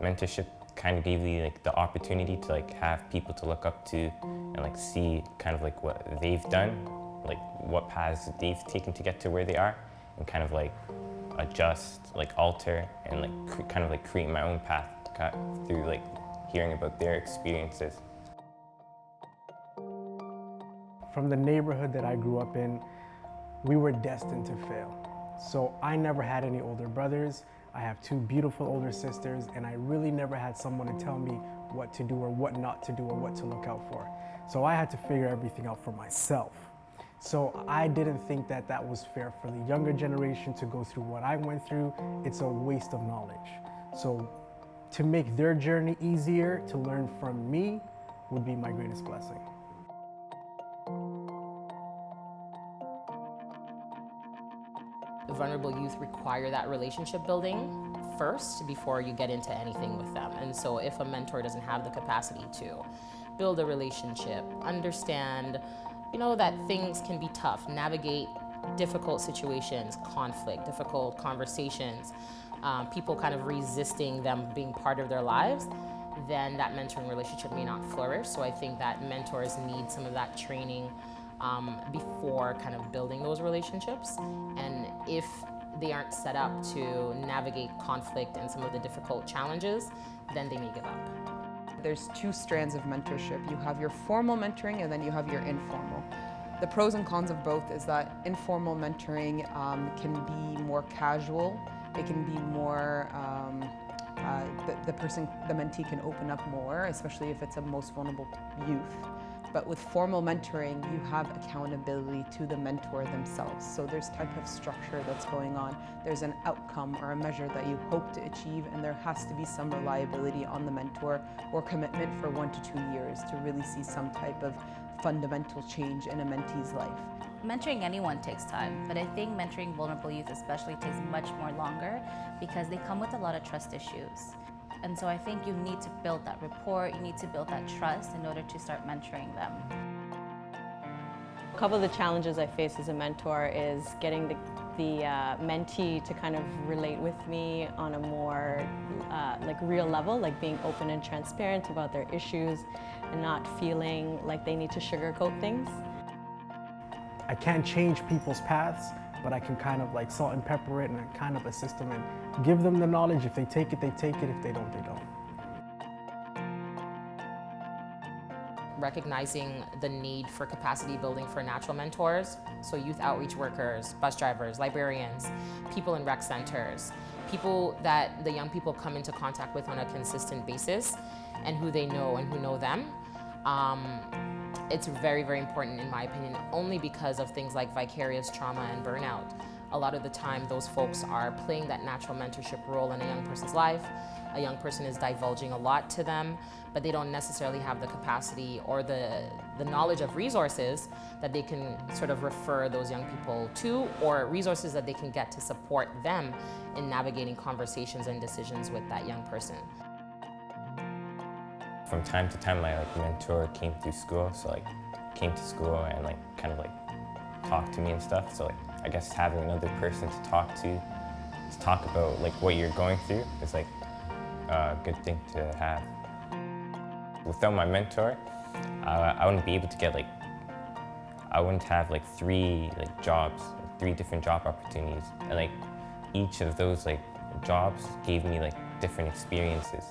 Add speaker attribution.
Speaker 1: mentorship kind of gave me like the opportunity to like have people to look up to and like see kind of like what they've done, like what paths they've taken to get to where they are, and kind of like adjust, like alter, and like kind of like create my own path through like hearing about their experiences.
Speaker 2: From the neighborhood that I grew up in, we were destined to fail. So I never had any older brothers. I have two beautiful older sisters, and I really never had someone to tell me what to do or what not to do or what to look out for. So I had to figure everything out for myself. So I didn't think that that was fair for the younger generation to go through what I went through. It's a waste of knowledge. So to make their journey easier, to learn from me, would be my greatest blessing.
Speaker 3: Vulnerable youth require that relationship building first before you get into anything with them. And so if a mentor doesn't have the capacity to build a relationship, understand, that things can be tough, navigate difficult situations, conflict, difficult conversations, people kind of resisting them being part of their lives, then that mentoring relationship may not flourish. So I think that mentors need some of that training before kind of building those relationships. And if they aren't set up to navigate conflict and some of the difficult challenges, then they may give up.
Speaker 4: There's two strands of mentorship. You have your formal mentoring and then you have your informal. The pros and cons of both is that informal mentoring can be more casual. It can be more, the mentee can open up more, especially if it's a most vulnerable youth. But with formal mentoring, you have accountability to the mentor themselves. So there's type of structure that's going on. There's an outcome or a measure that you hope to achieve, and there has to be some reliability on the mentor or commitment for 1 to 2 years to really see some type of fundamental change in a mentee's life.
Speaker 5: Mentoring anyone takes time, but I think mentoring vulnerable youth especially takes much more longer because they come with a lot of trust issues. And so I think you need to build that rapport, you need to build that trust in order to start mentoring them.
Speaker 6: A couple of the challenges I face as a mentor is getting the mentee to kind of relate with me on a more real level, like being open and transparent about their issues and not feeling like they need to sugarcoat things.
Speaker 2: I can't change people's paths, but I can kind of like salt and pepper it and kind of assist them and give them the knowledge. If they take it, they take it. If they don't, they don't.
Speaker 3: Recognizing the need for capacity building for natural mentors, so youth outreach workers, bus drivers, librarians, people in rec centers, people that the young people come into contact with on a consistent basis and who they know and who know them. It's very, very important in my opinion, only because of things like vicarious trauma and burnout. A lot of the time those folks are playing that natural mentorship role in a young person's life. A young person is divulging a lot to them, but they don't necessarily have the capacity or the knowledge of resources that they can sort of refer those young people to, or resources that they can get to support them in navigating conversations and decisions with that young person.
Speaker 1: From time to time, my mentor came through school, so came to school and kind of talked to me and stuff. So I guess having another person to talk about what you're going through is a good thing to have. Without my mentor, I wouldn't be able to get I wouldn't have 3 jobs, 3 different job opportunities, and each of those jobs gave me different experiences.